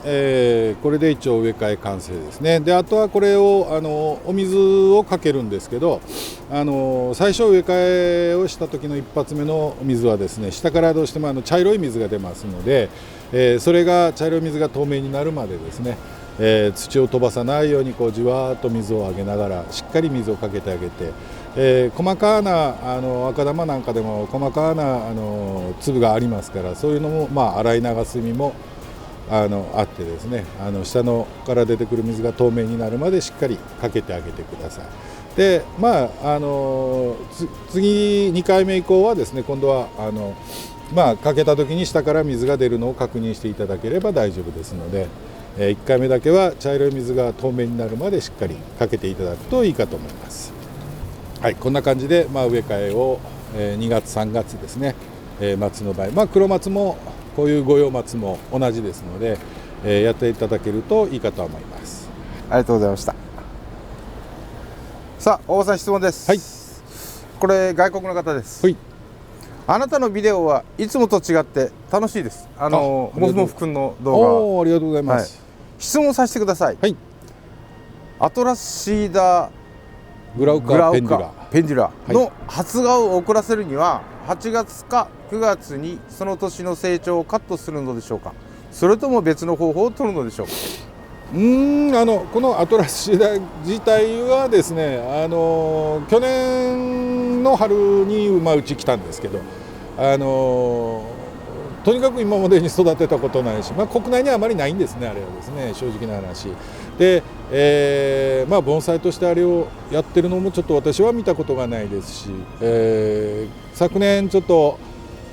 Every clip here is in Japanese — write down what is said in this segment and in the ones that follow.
これで一応植え替え完成ですね。であとはこれをお水をかけるんですけど、最初植え替えをした時の一発目の水はですね、下からどうしても茶色い水が出ますので、それが茶色い水が透明になるまでですね、土を飛ばさないようにこうじわーっと水をあげながらしっかり水をかけてあげて、細かな赤玉なんかでも細かな粒がありますから、そういうのも洗い流す意味もあってですね、下のから出てくる水が透明になるまでしっかりかけてあげてください。で次2回目以降はですね、今度はかけた時に下から水が出るのを確認していただければ大丈夫ですので、1回目だけは茶色い水が透明になるまでしっかりかけていただくといいかと思います。はい、こんな感じで、植え替えを2月3月ですね、松の場合、黒松もこういう五葉松も同じですので、やっていただけるといいかと思います。ありがとうございました。さあ、大場さん、質問です。はい。これ外国の方です。はい。あなたのビデオはいつもと違って楽しいです。モフモフ君の動画。ありがとうございます。はい、質問させてください。はい。アトラスシーダグラウカペンデュラの発芽を遅らせるには8月か9月にその年の成長をカットするのでしょうか、それとも別の方法を取るのでしょうか。このアトラスシーダ自体はですね、去年の春にうち来たんですけど、とにかく今までに育てたことないし、国内にはあまりないんですね、あれはですね、正直な話で、盆栽としてあれをやってるのもちょっと私は見たことがないですし、昨年ちょっと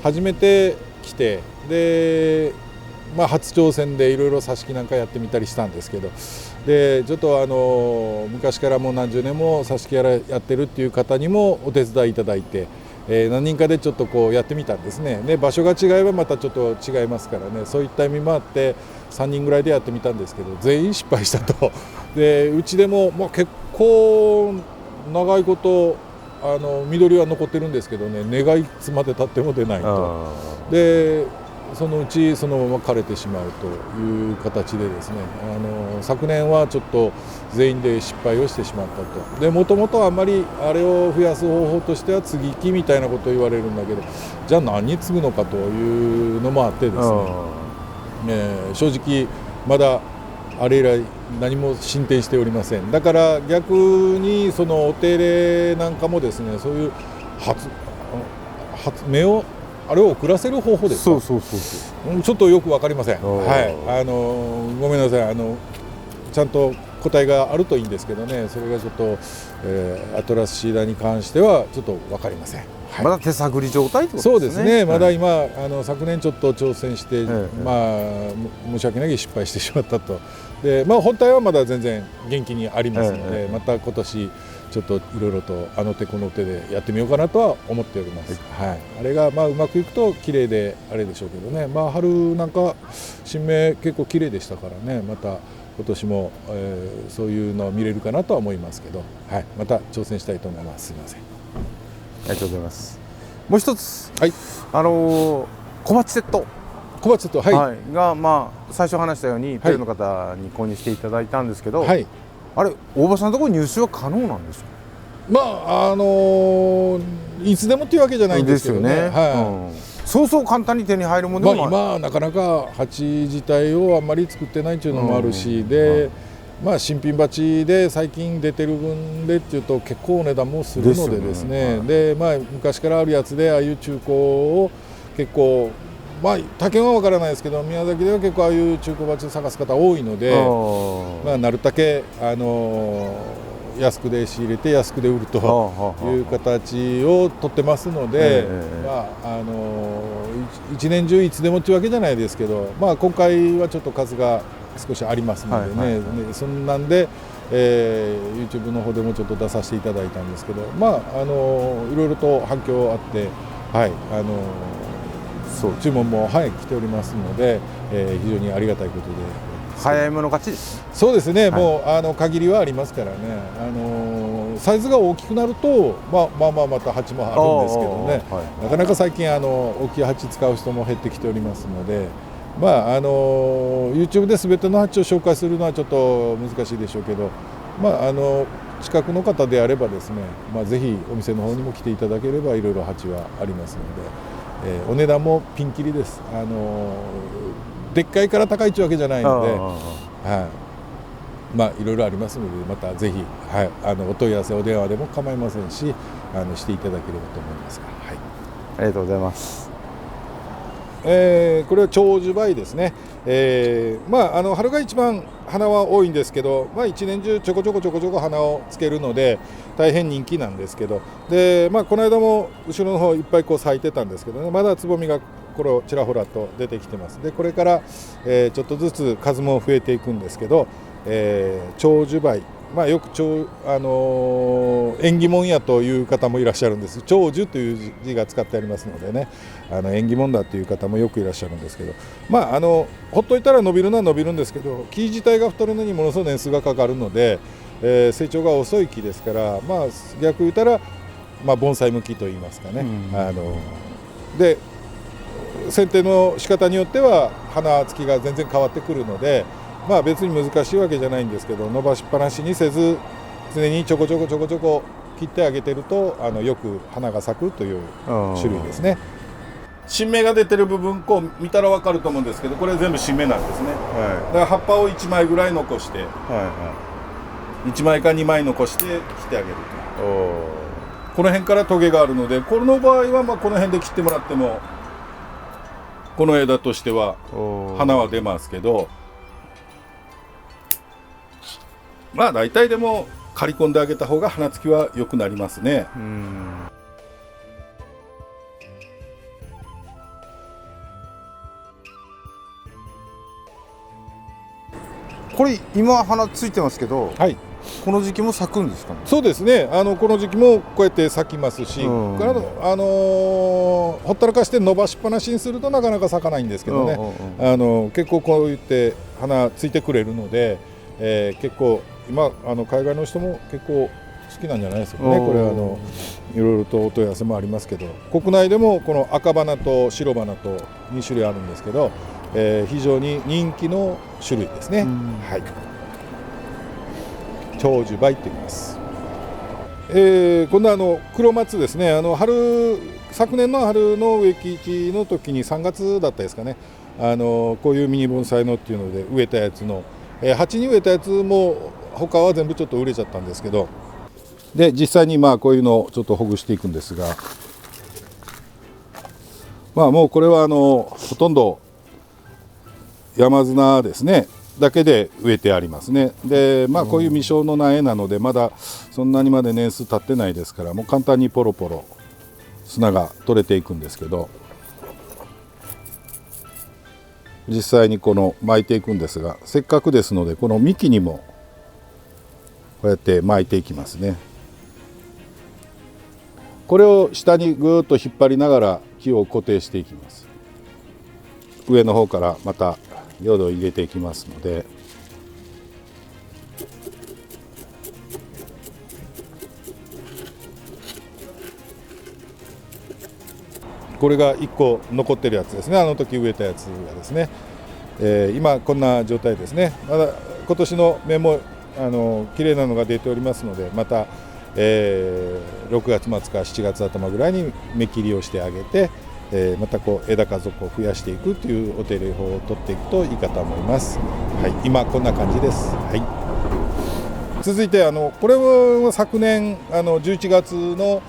初めて来て、で初挑戦でいろいろ挿し木なんかやってみたりしたんですけど、でちょっと昔からもう何十年も挿し木やってるっていう方にもお手伝いいただいて、何人かでちょっとこうやってみたんですね。で場所が違えばまたちょっと違いますからね、そういった意味もあって3人ぐらいでやってみたんですけど、全員失敗したと。でうちでも、結構長いこと緑は残ってるんですけどね、根がいつまでたっても出ないと。でそのうちそのまま枯れてしまうという形でですね、昨年はちょっと全員で失敗をしてしまったと。でもともとあんまりあれを増やす方法としては接ぎ木みたいなことを言われるんだけど、じゃあ何に継ぐのかというのもあってですね、正直まだあれ以来何も進展しておりません。だから逆にそのお手入れなんかもですね、そういう芽をあれを遅らせる方法ですか。そうちょっとよく分かりません。はい、ごめんなさい。ちゃんと答えがあるといいんですけどね、それがちょっと、アトラスシーダに関してはちょっと分かりません。はい、まだ手探り状態ってことですね。そうですね。まだ今昨年ちょっと挑戦して、申し訳ないけど失敗してしまったと。で本体はまだ全然元気にありますので、また今年ちょっといろいろとあの手この手でやってみようかなとは思っております。はい、あれがうまくいくと綺麗であれでしょうけどね。春なんか新芽結構綺麗でしたからね。また今年も、そういうのを見れるかなとは思いますけど、はい、また挑戦したいと思います。すみません。ありがとうございます。もう一つ、はい、小鉢セット。小鉢セット、はい、が最初話したようにペルの方に購入していただいたんですけど、はい、あれ大場さんのところ入手は可能なんですか。いつでもっていうわけじゃないんですけどね。そうそう簡単に手に入るものでもない。今なかなか鉢自体をあんまり作ってないっていうのもあるし、で新品鉢で最近出てる分でっていうと結構お値段もするのでですね、で昔からあるやつでああいう中古を結構他県は分からないですけど、宮崎では結構ああいう中古鉢を探す方多いので、なるだけ安くで仕入れて安くで売るという形をとってますので、一年中いつでもというわけじゃないですけど、今回はちょっと数が少しありますのでね、そんなんで、YouTube の方でもちょっと出させていただいたんですけど、いろいろと反響あって、注文も、来ておりますので、非常にありがたいことで。早い者勝ちです。そうですね、もう限りはありますからね、サイズが大きくなると、また鉢もあるんですけどね、なかなか最近大きい鉢使う人も減ってきておりますので、YouTube で全ての鉢を紹介するのはちょっと難しいでしょうけど、近くの方であればですね、ぜひお店の方にも来ていただければいろいろ鉢はありますので、お値段もピンキリです。でっかいから高いってわけじゃないので、いろいろありますので、またぜひ、お問い合わせお電話でも構いませんし、していただければと思いますが、ありがとうございます。これは長寿梅ですね。春が一番花は多いんですけど、一年中ちょこちょこ花をつけるので大変人気なんですけど、で、この間も後ろの方いっぱい咲いてたんですけどね、まだつぼみがちらほらと出てきてます。でこれから、ちょっとずつ数も増えていくんですけど、長寿梅、よく縁起物やという方もいらっしゃるんです。長寿という字が使ってありますのでね、縁起物だという方もよくいらっしゃるんですけど、ほっといたら伸びるのは伸びるんですけど、木自体が太るのにものすごい年数がかかるので、成長が遅い木ですから、逆言ったら、盆栽向きといいますかね、で剪定の仕方によっては花つきが全然変わってくるので、別に難しいわけじゃないんですけど、伸ばしっぱなしにせず常にちょこちょこ切ってあげてるとよく花が咲くという種類ですね。新芽が出てる部分見たら分かると思うんですけど、これ全部新芽なんですね、だから葉っぱを1枚ぐらい残して、1枚か2枚残して切ってあげると。この辺からトゲがあるので、この場合はこの辺で切ってもらってもこの枝としては花は出ますけど、大体でも刈り込んであげた方が花つきは良くなりますね。これ今花ついてますけど、はい、この時期も咲くんですかね。そうですね、この時期もこうやって咲きますし、ほったらかして伸ばしっぱなしにするとなかなか咲かないんですけどね、結構こう言って花ついてくれるので、結構今海外の人も結構好きなんじゃないですかね。これいろいろとお問い合わせもありますけど、国内でもこの赤花と白花と2種類あるんですけど、非常に人気の種類ですね。長寿梅って言います。今度黒松ですね。昨年の春の植木市の時に3月だったですかね、こういうミニ盆栽のっていうので植えたやつの、鉢に植えたやつも他は全部ちょっと売れちゃったんですけど、で実際にこういうのをちょっとほぐしていくんですが、もうこれはほとんど山砂ですねだけで植えてありますね。でこういう未生の苗なのでまだそんなにまで年数経ってないですから、もう簡単にポロポロ砂が取れていくんですけど、実際に巻いていくんですが、せっかくですのでこの幹にもこうやって巻いていきますね。これを下にぐーっと引っ張りながら木を固定していきます。上の方からまた用土を入れていきますので、これが1個残ってるやつですね。あの時植えたやつがですね、今こんな状態ですね。まだ今年の芽も綺麗なのが出ておりますので、また、6月末か7月頭ぐらいに芽切りをしてあげて、また枝数を増やしていくというお手入れ法を取っていくといいかと思います。今こんな感じです。続いてこれは昨年11月の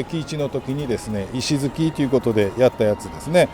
木市の時にですね、石突きということでやったやつですね。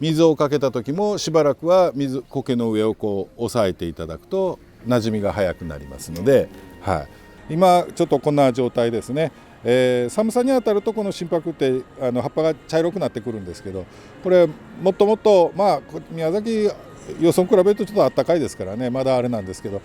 水をかけた時もしばらくは苔の上を押さえていただくと馴染みが早くなりますので、今ちょっとこんな状態ですね。寒さに当たるとこの心拍って葉っぱが茶色くなってくるんですけど、これもっともっと、宮崎予想に比べるとちょっと暖かいですからね、まだあれなんですけど、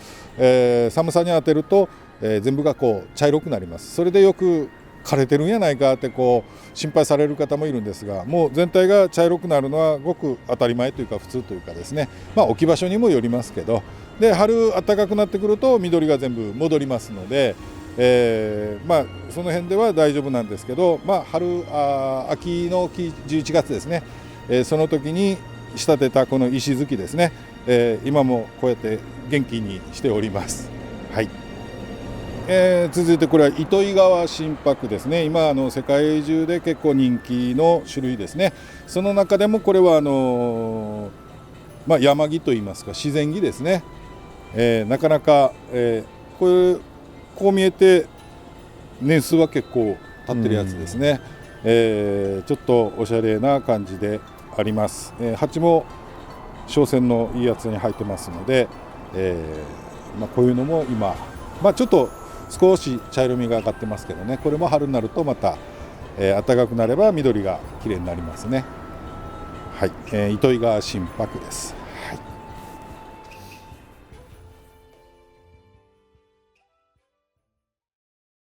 寒さに当てると、全部がこう茶色くなります。それでよく枯れてるんやないかってこう心配される方もいるんですが、もう全体が茶色くなるのはごく当たり前というか普通というかですね、置き場所にもよりますけど、で春暖かくなってくると緑が全部戻りますので、その辺では大丈夫なんですけど、秋の木11月ですね、その時に仕立てたこの石突きですね、今もこうやって元気にしております。はい。続いてこれは糸魚川心拍ですね。今世界中で結構人気の種類ですね。その中でもこれは山木といいますか自然木ですね。なかなか、こう見えて年数は結構経ってるやつですね。ちょっとおしゃれな感じであります。鉢も商船のいいやつに入ってますので、こういうのも今、ちょっと少し茶色みが上がってますけどね、これも春になるとまた、暖かくなれば緑がきれいになりますね。はい、糸魚川心拍です。